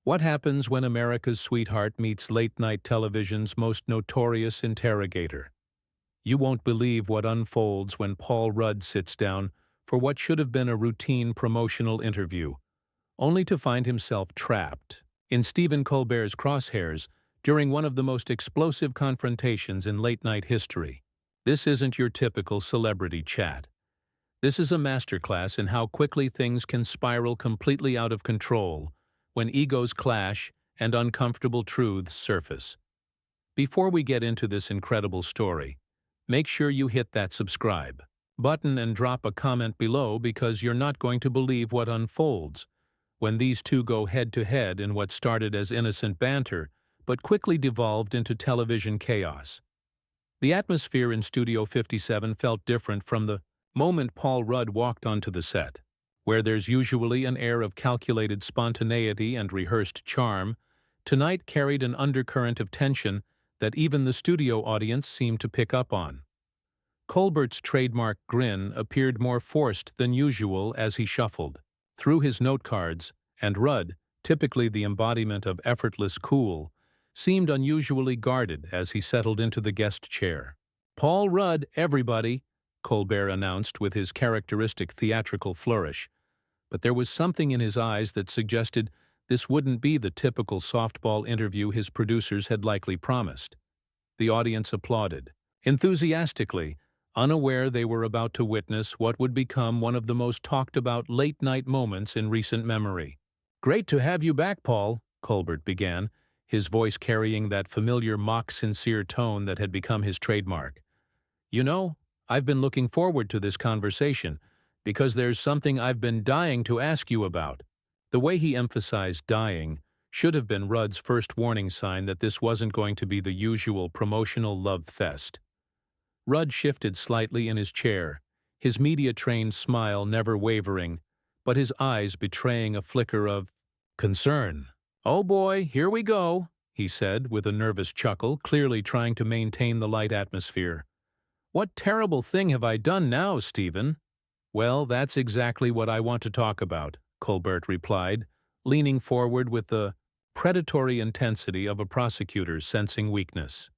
What happens when America's sweetheart meets late-night television's most notorious interrogator? You won't believe what unfolds when Paul Rudd sits down for what should have been a routine promotional interview, only to find himself trapped in Stephen Colbert's crosshairs during one of the most explosive confrontations in late-night history. This isn't your typical celebrity chat. This is a masterclass in how quickly things can spiral completely out of control when egos clash and uncomfortable truths surface. Before we get into this incredible story, make sure you hit that subscribe button and drop a comment below, because you're not going to believe what unfolds when these two go head-to-head in what started as innocent banter but quickly devolved into television chaos. The atmosphere in Studio 57 felt different from the moment Paul Rudd walked onto the set. Where there's usually an air of calculated spontaneity and rehearsed charm, tonight carried an undercurrent of tension that even the studio audience seemed to pick up on. Colbert's trademark grin appeared more forced than usual as he shuffled through his note cards, and Rudd, typically the embodiment of effortless cool, seemed unusually guarded as he settled into the guest chair. "Paul Rudd, everybody," Colbert announced with his characteristic theatrical flourish, but there was something in his eyes that suggested this wouldn't be the typical softball interview his producers had likely promised. The audience applauded enthusiastically, unaware they were about to witness what would become one of the most talked-about late-night moments in recent memory. "Great to have you back, Paul," Colbert began, his voice carrying that familiar mock-sincere tone that had become his trademark. "You know, I've been looking forward to this conversation, because there's something I've been dying to ask you about." The way he emphasized dying should have been Rudd's first warning sign that this wasn't going to be the usual promotional love fest. Rudd shifted slightly in his chair, his media-trained smile never wavering, but his eyes betraying a flicker of concern. "Oh boy, here we go," he said with a nervous chuckle, clearly trying to maintain the light atmosphere. "What terrible thing have I done now, Stephen?" "Well, that's exactly what I want to talk about," Colbert replied, leaning forward with the predatory intensity of a prosecutor sensing weakness.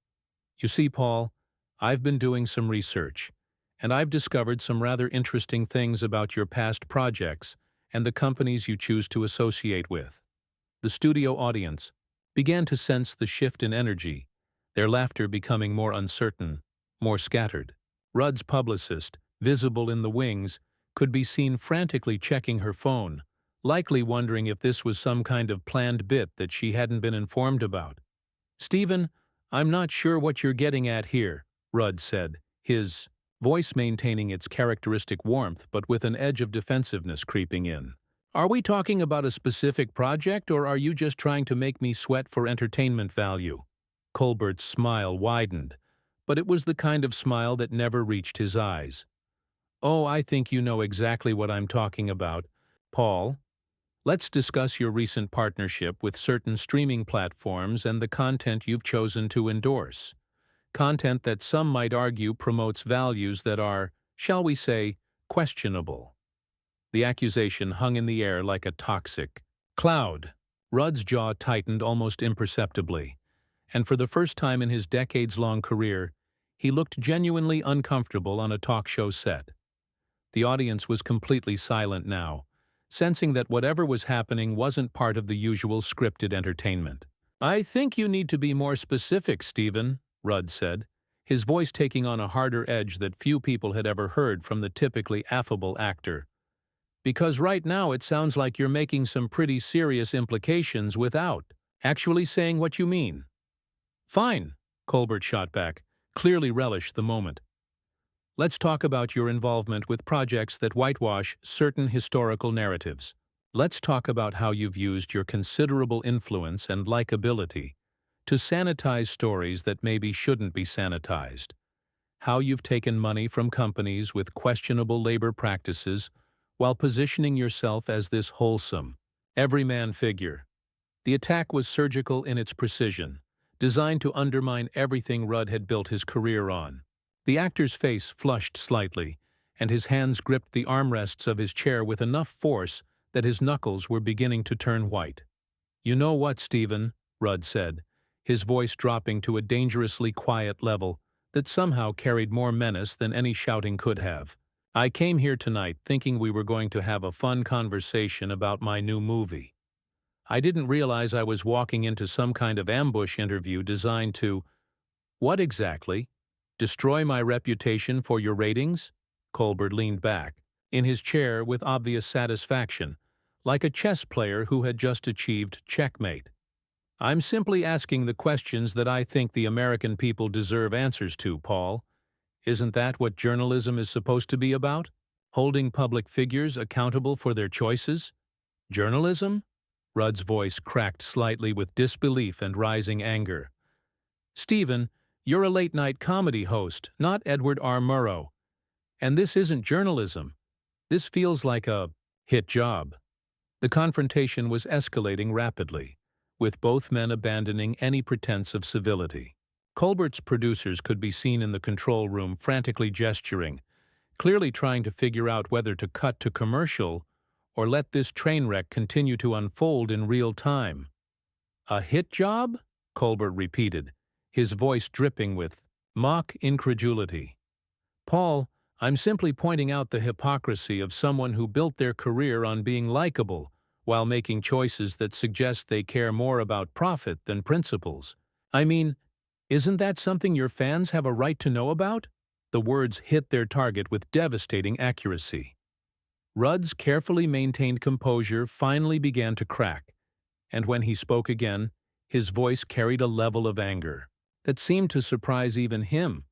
"You see, Paul, I've been doing some research, and I've discovered some rather interesting things about your past projects and the companies you choose to associate with." The studio audience began to sense the shift in energy, their laughter becoming more uncertain, more scattered. Rudd's publicist, visible in the wings, could be seen frantically checking her phone, likely wondering if this was some kind of planned bit that she hadn't been informed about. "Stephen, I'm not sure what you're getting at here," Rudd said, his voice maintaining its characteristic warmth but with an edge of defensiveness creeping in. "Are we talking about a specific project, or are you just trying to make me sweat for entertainment value?" Colbert's smile widened, but it was the kind of smile that never reached his eyes. "Oh, I think you know exactly what I'm talking about, Paul. Let's discuss your recent partnership with certain streaming platforms and the content you've chosen to endorse. Content that some might argue promotes values that are, shall we say, questionable." The accusation hung in the air like a toxic cloud. Rudd's jaw tightened almost imperceptibly, and for the first time in his decades-long career, he looked genuinely uncomfortable on a talk show set. The audience was completely silent now, sensing that whatever was happening wasn't part of the usual scripted entertainment. "I think you need to be more specific, Stephen," Rudd said, his voice taking on a harder edge that few people had ever heard from the typically affable actor. "Because right now it sounds like you're making some pretty serious implications without actually saying what you mean." "Fine," Colbert shot back, clearly relished the moment. "Let's talk about your involvement with projects that whitewash certain historical narratives. Let's talk about how you've used your considerable influence and likability to sanitize stories that maybe shouldn't be sanitized. How you've taken money from companies with questionable labor practices while positioning yourself as this wholesome, everyman figure. The attack was surgical in its precision, designed to undermine everything Rudd had built his career on. The actor's face flushed slightly, and his hands gripped the armrests of his chair with enough force that his knuckles were beginning to turn white. You know what, Stephen, Rudd said, his voice dropping to a dangerously quiet level that somehow carried more menace than any shouting could have. I came here tonight thinking we were going to have a fun conversation about my new movie. I didn't realize I was walking into some kind of ambush interview designed to— What exactly? Destroy my reputation for your ratings? Colbert leaned back, in his chair with obvious satisfaction, like a chess player who had just achieved checkmate. I'm simply asking the questions that I think the American people deserve answers to, Paul. Isn't that what journalism is supposed to be about? Holding public figures accountable for their choices? Journalism? Rudd's voice cracked slightly with disbelief and rising anger. Stephen, you're a late-night comedy host, not Edward R. Murrow. And this isn't journalism. This feels like a hit job. The confrontation was escalating rapidly, with both men abandoning any pretense of civility. Colbert's producers could be seen in the control room frantically gesturing, clearly trying to figure out whether to cut to commercial or let this train wreck continue to unfold in real time. A hit job? Colbert repeated, his voice dripping with mock incredulity. Paul, I'm simply pointing out the hypocrisy of someone who built their career on being likable while making choices that suggest they care more about profit than principles. I mean, isn't that something your fans have a right to know about? The words hit their target with devastating accuracy. Rudd's carefully maintained composure finally began to crack, and when he spoke again, his voice carried a level of anger that seemed to surprise even him.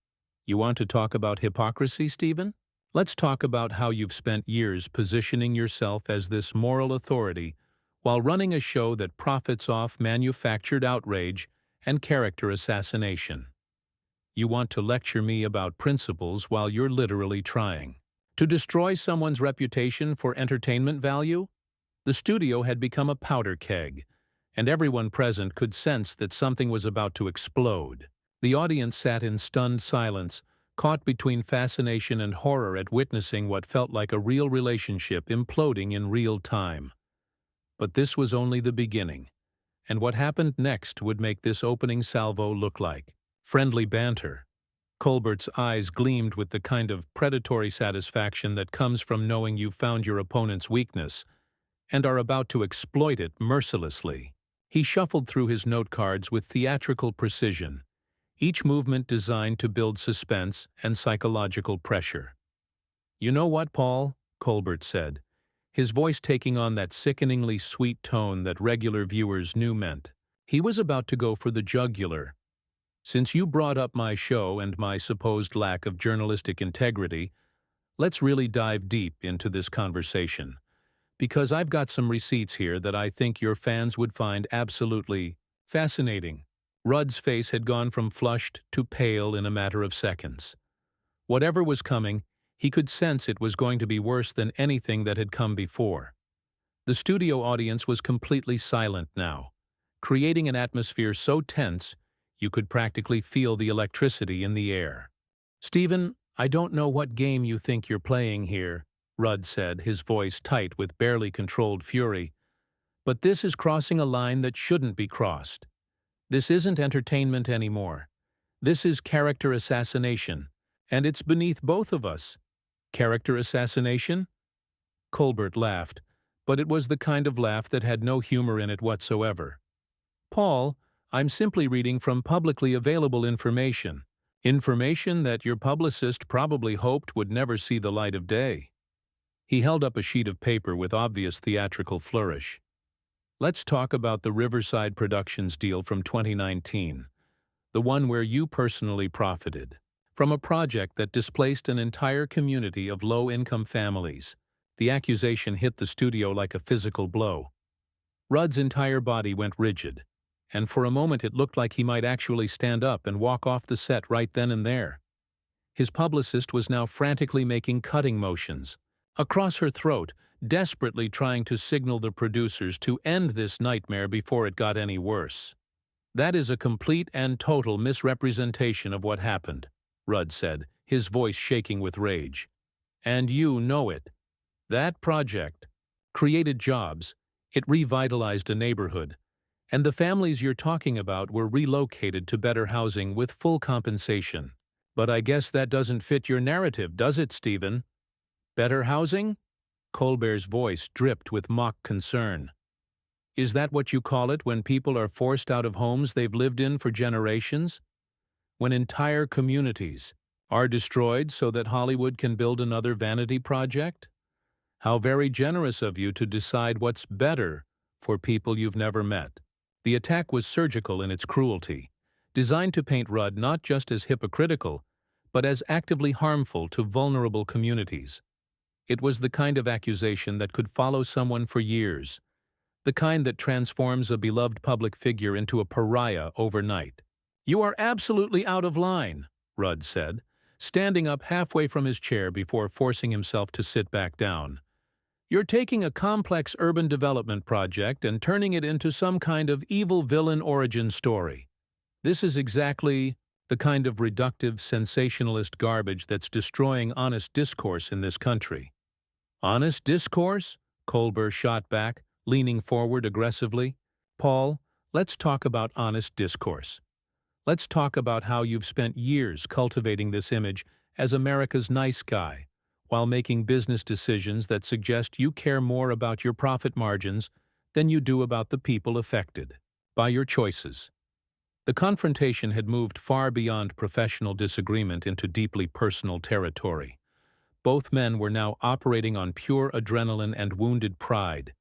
You want to talk about hypocrisy, Stephen? Let's talk about how you've spent years positioning yourself as this moral authority while running a show that profits off manufactured outrage and character assassination. You want to lecture me about principles while you're literally trying to destroy someone's reputation for entertainment value? The studio had become a powder keg, and everyone present could sense that something was about to explode. The audience sat in stunned silence, caught between fascination and horror at witnessing what felt like a real relationship imploding in real time. But this was only the beginning, and what happened next would make this opening salvo look like friendly banter. Colbert's eyes gleamed with the kind of predatory satisfaction that comes from knowing you've found your opponent's weakness and are about to exploit it mercilessly. He shuffled through his note cards with theatrical precision, each movement designed to build suspense and psychological pressure. You know what, Paul? Colbert said, his voice taking on that sickeningly sweet tone that regular viewers knew meant. He was about to go for the jugular. Since you brought up my show and my supposed lack of journalistic integrity, let's really dive deep into this conversation, because I've got some receipts here that I think your fans would find absolutely fascinating. Rudd's face had gone from flushed to pale in a matter of seconds. Whatever was coming, he could sense it was going to be worse than anything that had come before. The studio audience was completely silent now, creating an atmosphere so tense you could practically feel the electricity in the air. Stephen, I don't know what game you think you're playing here, Rudd said, his voice tight with barely controlled fury, but this is crossing a line that shouldn't be crossed. This isn't entertainment anymore. This is character assassination, and it's beneath both of us. Character assassination? Colbert laughed, but it was the kind of laugh that had no humor in it whatsoever. Paul, I'm simply reading from publicly available information. Information that your publicist probably hoped would never see the light of day. He held up a sheet of paper with obvious theatrical flourish. Let's talk about the Riverside Productions deal from 2019, the one where you personally profited. From a project that displaced an entire community of low-income families, the accusation hit the studio like a physical blow. Rudd's entire body went rigid, and for a moment it looked like he might actually stand up and walk off the set right then and there. His publicist was now frantically making cutting motions across her throat, desperately trying to signal the producers to end this nightmare before it got any worse. That is a complete and total misrepresentation of what happened, Rudd said, his voice shaking with rage. And you know it. That project created jobs. It revitalized a neighborhood. And the families you're talking about were relocated to better housing with full compensation. But I guess that doesn't fit your narrative, does it, Stephen? Better housing? Colbert's voice dripped with mock concern. Is that what you call it when people are forced out of homes they've lived in for generations? When entire communities are destroyed so that Hollywood can build another vanity project? How very generous of you to decide what's better for people you've never met. The attack was surgical in its cruelty, designed to paint Rudd not just as hypocritical, but as actively harmful to vulnerable communities. It was the kind of accusation that could follow someone for years, the kind that transforms a beloved public figure into a pariah overnight. "You are absolutely out of line," Rudd said, standing up halfway from his chair before forcing himself to sit back down. "You're taking a complex urban development project and turning it into some kind of evil villain origin story. This is exactly the kind of reductive, sensationalist garbage that's destroying honest discourse in this country." "Honest discourse?" Colbert shot back, leaning forward aggressively. "Paul, let's talk about honest discourse. Let's talk about how you've spent years cultivating this image as America's nice guy, while making business decisions that suggest you care more about your profit margins than you do about the people affected by your choices." The confrontation had moved far beyond professional disagreement into deeply personal territory. Both men were now operating on pure adrenaline and wounded pride,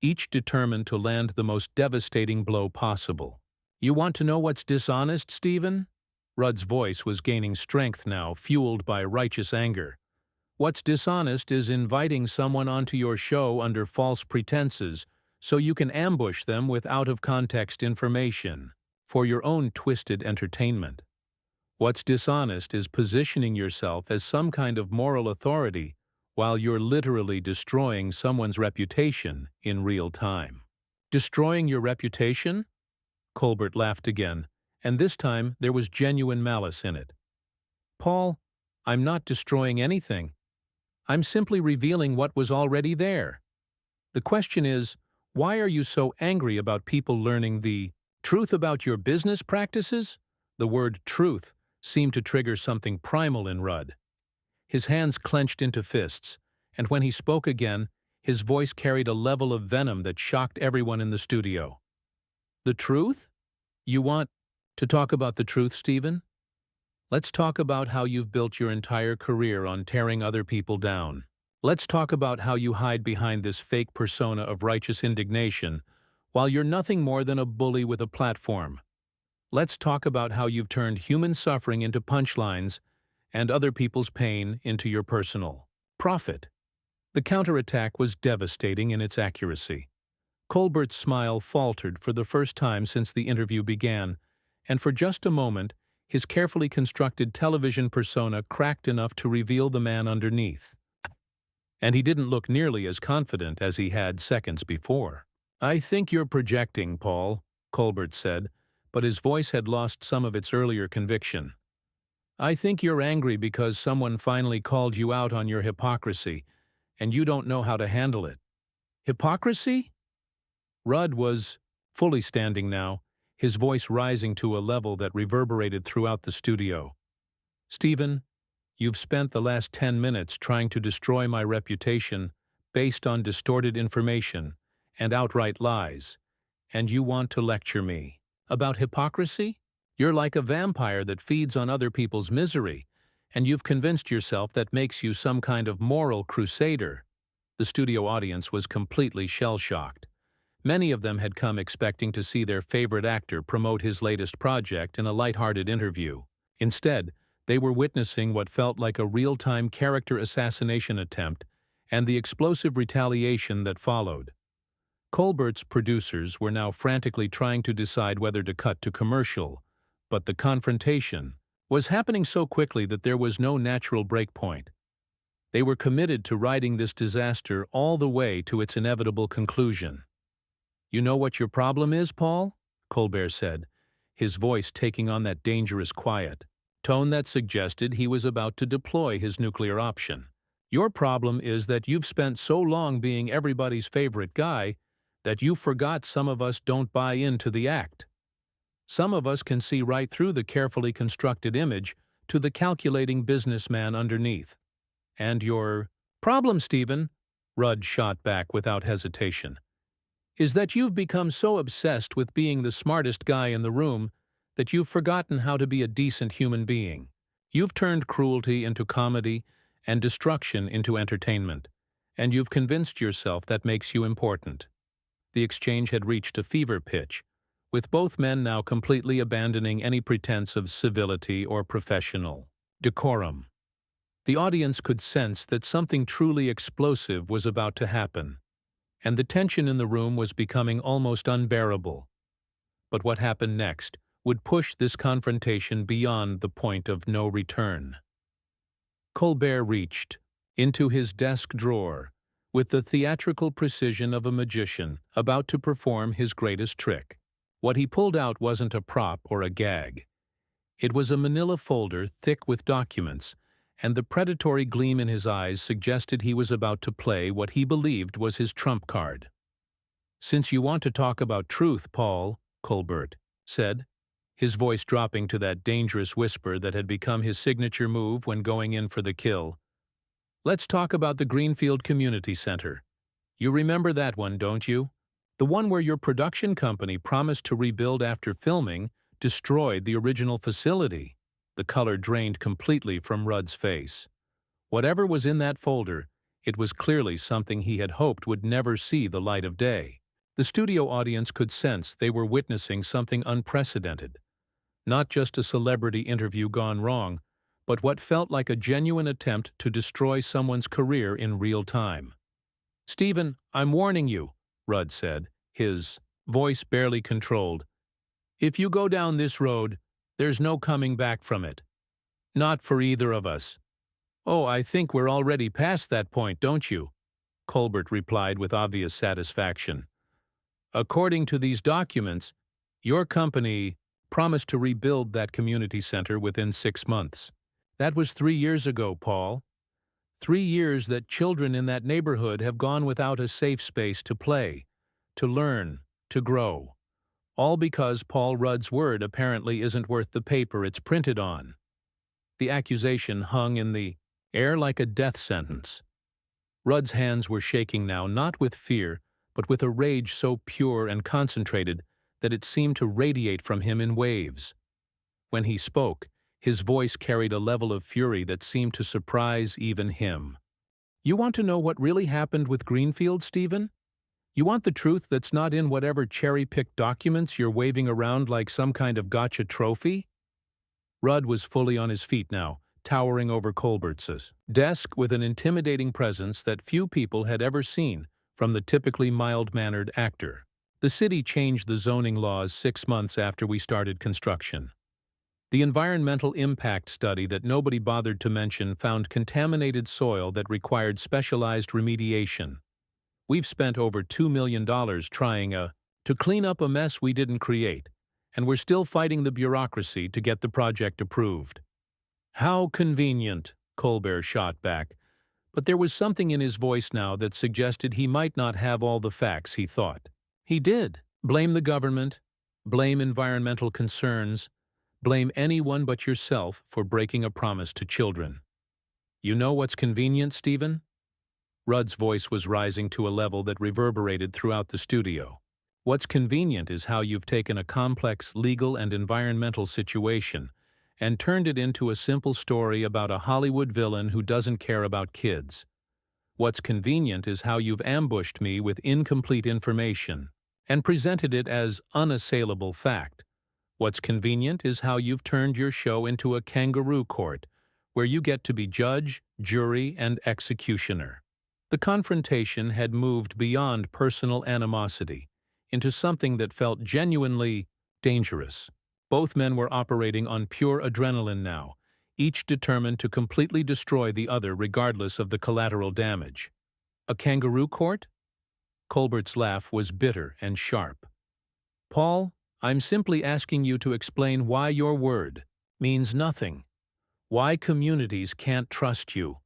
each determined to land the most devastating blow possible. "You want to know what's dishonest, Stephen?" Rudd's voice was gaining strength now, fueled by righteous anger. "What's dishonest is inviting someone onto your show under false pretenses so you can ambush them with out-of-context information for your own twisted entertainment. What's dishonest is positioning yourself as some kind of moral authority while you're literally destroying someone's reputation in real time." "Destroying your reputation?" Colbert laughed again, and this time there was genuine malice in it. "Paul, I'm not destroying anything. I'm simply revealing what was already there. The question is, why are you so angry about people learning the truth about your business practices?" The word truth seemed to trigger something primal in Rudd. His hands clenched into fists, and when he spoke again, his voice carried a level of venom that shocked everyone in the studio. "The truth? You want to talk about the truth, Stephen? Let's talk about how you've built your entire career on tearing other people down. Let's talk about how you hide behind this fake persona of righteous indignation while you're nothing more than a bully with a platform. Let's talk about how you've turned human suffering into punchlines and other people's pain into your personal profit." The counterattack was devastating in its accuracy. Colbert's smile faltered for the first time since the interview began, and for just a moment, his carefully constructed television persona cracked enough to reveal the man underneath. And he didn't look nearly as confident as he had seconds before. "I think you're projecting, Paul," Colbert said, but his voice had lost some of its earlier conviction. "I think you're angry because someone finally called you out on your hypocrisy, and you don't know how to handle it." "Hypocrisy?" Rudd was fully standing now, his voice rising to a level that reverberated throughout the studio. "Stephen, you've spent the last 10 minutes trying to destroy my reputation based on distorted information and outright lies, and you want to lecture me about hypocrisy? You're like a vampire that feeds on other people's misery, and you've convinced yourself that makes you some kind of moral crusader." The studio audience was completely shell-shocked. Many of them had come expecting to see their favorite actor promote his latest project in a lighthearted interview. Instead, they were witnessing what felt like a real-time character assassination attempt and the explosive retaliation that followed. Colbert's producers were now frantically trying to decide whether to cut to commercial, but the confrontation was happening so quickly that there was no natural breakpoint. They were committed to riding this disaster all the way to its inevitable conclusion. "You know what your problem is, Paul?" Colbert said, his voice taking on that dangerous quiet tone that suggested he was about to deploy his nuclear option. "Your problem is that you've spent so long being everybody's favorite guy that you forgot some of us don't buy into the act. Some of us can see right through the carefully constructed image to the calculating businessman underneath. And your problem, Stephen, Rudd shot back without hesitation, is that you've become so obsessed with being the smartest guy in the room that you've forgotten how to be a decent human being. You've turned cruelty into comedy and destruction into entertainment, and you've convinced yourself that makes you important. The exchange had reached a fever pitch, with both men now completely abandoning any pretense of civility or professional decorum. The audience could sense that something truly explosive was about to happen, and the tension in the room was becoming almost unbearable. But what happened next would push this confrontation beyond the point of no return. Colbert reached into his desk drawer with the theatrical precision of a magician about to perform his greatest trick. What he pulled out wasn't a prop or a gag. It was a manila folder thick with documents, and the predatory gleam in his eyes suggested he was about to play what he believed was his trump card. "Since you want to talk about truth, Paul," Colbert said, his voice dropping to that dangerous whisper that had become his signature move when going in for the kill, "let's talk about the Greenfield Community Center. You remember that one, don't you? The one where your production company promised to rebuild after filming destroyed the original facility." The color drained completely from Rudd's face. Whatever was in that folder, it was clearly something he had hoped would never see the light of day. The studio audience could sense they were witnessing something unprecedented. Not just a celebrity interview gone wrong, but what felt like a genuine attempt to destroy someone's career in real time. "Stephen, I'm warning you," Rudd said, his voice barely controlled. "If you go down this road, there's no coming back from it. Not for either of us." "Oh, I think we're already past that point, don't you?" Colbert replied with obvious satisfaction. "According to these documents, your company promised to rebuild that community center within 6 months. That was 3 years ago, Paul. 3 years that children in that neighborhood have gone without a safe space to play, to learn, to grow. All because Paul Rudd's word apparently isn't worth the paper it's printed on." The accusation hung in the air like a death sentence. Rudd's hands were shaking now, not with fear, but with a rage so pure and concentrated that it seemed to radiate from him in waves. When he spoke, his voice carried a level of fury that seemed to surprise even him. "You want to know what really happened with Greenfield, Stephen? You want the truth that's not in whatever cherry-picked documents you're waving around like some kind of gotcha trophy?" Rudd was fully on his feet now, towering over Colbert's desk with an intimidating presence that few people had ever seen from the typically mild-mannered actor. "The city changed the zoning laws 6 months after we started construction. The environmental impact study that nobody bothered to mention found contaminated soil that required specialized remediation. We've spent over $2 million trying to clean up a mess we didn't create, and we're still fighting the bureaucracy to get the project approved." "How convenient," Colbert shot back, but there was something in his voice now that suggested he might not have all the facts he thought. He did. Blame the government, blame environmental concerns, blame anyone but yourself for breaking a promise to children. "You know what's convenient, Stephen?" Rudd's voice was rising to a level that reverberated throughout the studio. "What's convenient is how you've taken a complex legal and environmental situation and turned it into a simple story about a Hollywood villain who doesn't care about kids. What's convenient is how you've ambushed me with incomplete information and presented it as unassailable fact. What's convenient is how you've turned your show into a kangaroo court where you get to be judge, jury, and executioner." The confrontation had moved beyond personal animosity into something that felt genuinely dangerous. Both men were operating on pure adrenaline now, each determined to completely destroy the other regardless of the collateral damage. "A kangaroo court?" Colbert's laugh was bitter and sharp. "Paul, I'm simply asking you to explain why your word means nothing. Why communities can't trust you.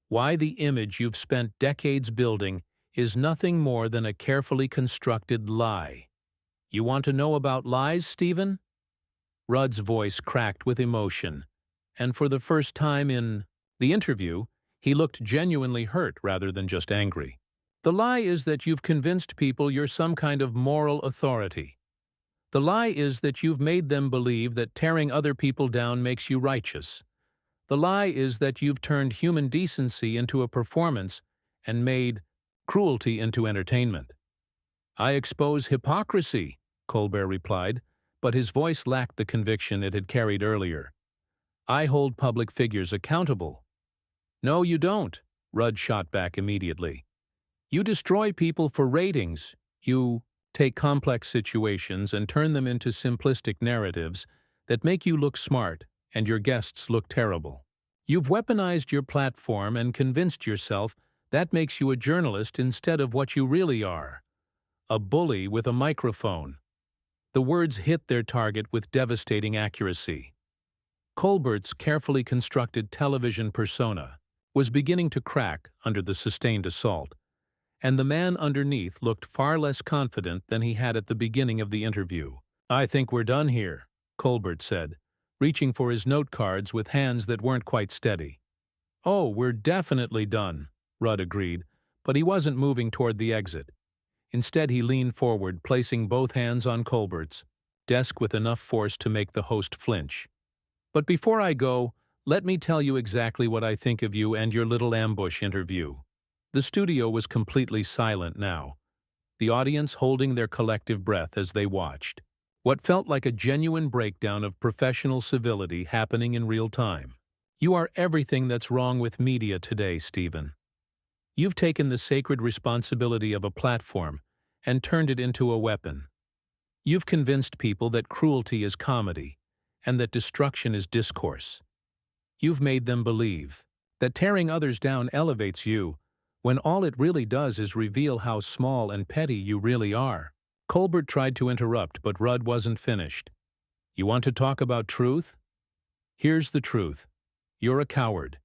Why the image you've spent decades building is nothing more than a carefully constructed lie. You want to know about lies, Stephen? Rudd's voice cracked with emotion, and for the first time in the interview, he looked genuinely hurt rather than just angry. The lie is that you've convinced people you're some kind of moral authority. The lie is that you've made them believe that tearing other people down makes you righteous. The lie is that you've turned human decency into a performance and made cruelty into entertainment. I expose hypocrisy, Colbert replied, but his voice lacked the conviction it had carried earlier. I hold public figures accountable. No, you don't, Rudd shot back immediately. You destroy people for ratings. You take complex situations and turn them into simplistic narratives that make you look smart and your guests look terrible. You've weaponized your platform and convinced yourself that makes you a journalist instead of what you really are, a bully with a microphone. The words hit their target with devastating accuracy. Colbert's carefully constructed television persona was beginning to crack under the sustained assault, and the man underneath looked far less confident than he had at the beginning of the interview. I think we're done here, Colbert said, reaching for his note cards with hands that weren't quite steady. Oh, we're definitely done, Rudd agreed, but he wasn't moving toward the exit. Instead, he leaned forward, placing both hands on Colbert's desk with enough force to make the host flinch. But before I go, let me tell you exactly what I think of you and your little ambush interview. The studio was completely silent now, the audience holding their collective breath as they watched. What felt like a genuine breakdown of professional civility happening in real time. You are everything that's wrong with media today, Stephen. You've taken the sacred responsibility of a platform and turned it into a weapon. You've convinced people that cruelty is comedy and that destruction is discourse. You've made them believe that tearing others down elevates you, when all it really does is reveal how small and petty you really are. Colbert tried to interrupt, but Rudd wasn't finished. You want to talk about truth? Here's the truth. You're a coward.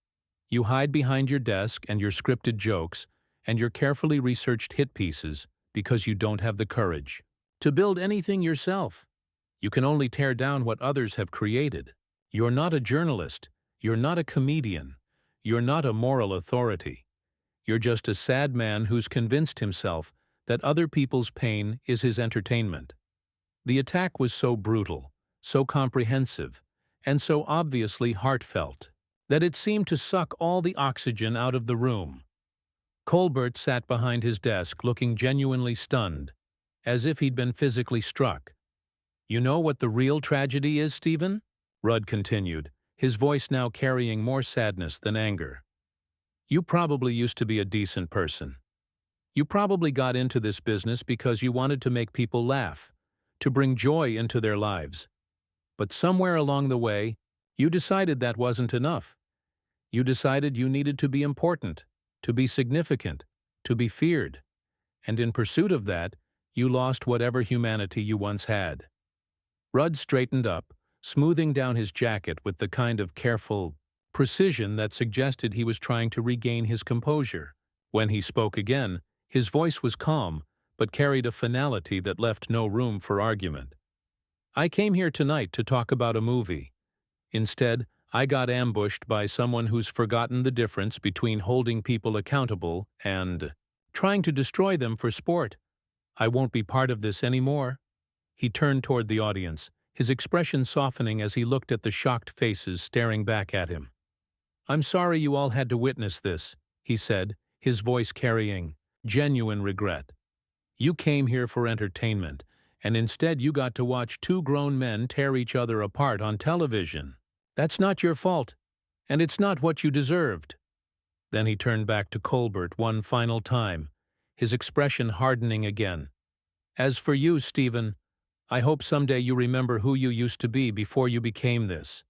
You hide behind your desk and your scripted jokes and your carefully researched hit pieces because you don't have the courage to build anything yourself. You can only tear down what others have created. You're not a journalist. You're not a comedian. You're not a moral authority. You're just a sad man who's convinced himself that other people's pain is his entertainment. The attack was so brutal, so comprehensive, and so obviously heartfelt that it seemed to suck all the oxygen out of the room. Colbert sat behind his desk looking genuinely stunned, as if he'd been physically struck. You know what the real tragedy is, Stephen? Rudd continued, his voice now carrying more sadness than anger. You probably used to be a decent person. You probably got into this business because you wanted to make people laugh, to bring joy into their lives. But somewhere along the way, you decided that wasn't enough. You decided you needed to be important, to be significant, to be feared. And in pursuit of that, you lost whatever humanity you once had. Rudd straightened up, smoothing down his jacket with the kind of careful precision that suggested he was trying to regain his composure. When he spoke again, his voice was calm, but carried a finality that left no room for argument. I came here tonight to talk about a movie. Instead, I got ambushed by someone who's forgotten the difference between holding people accountable and trying to destroy them for sport. I won't be part of this anymore. He turned toward the audience, his expression softening as he looked at the shocked faces staring back at him. I'm sorry you all had to witness this, he said, his voice carrying genuine regret. You came here for entertainment, and instead you got to watch two grown men tear each other apart on television. That's not your fault, and it's not what you deserved. Then he turned back to Colbert one final time, his expression hardening again. As for you, Stephen, I hope someday you remember who you used to be before you became this.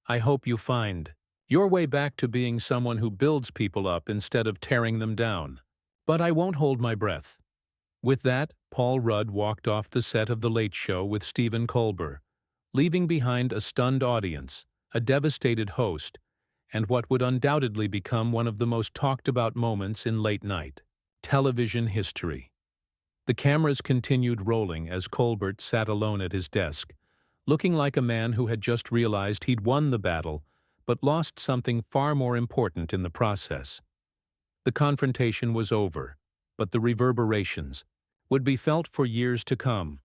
I hope you find your way back to being someone who builds people up instead of tearing them down. But I won't hold my breath. With that, Paul Rudd walked off the set of The Late Show with Stephen Colbert, leaving behind a stunned audience, a devastated host, and what would undoubtedly become one of the most talked-about moments in late night Television history. The cameras continued rolling as Colbert sat alone at his desk, looking like a man who had just realized he'd won the battle, but lost something far more important in the process. The confrontation was over, but the reverberations would be felt for years to come.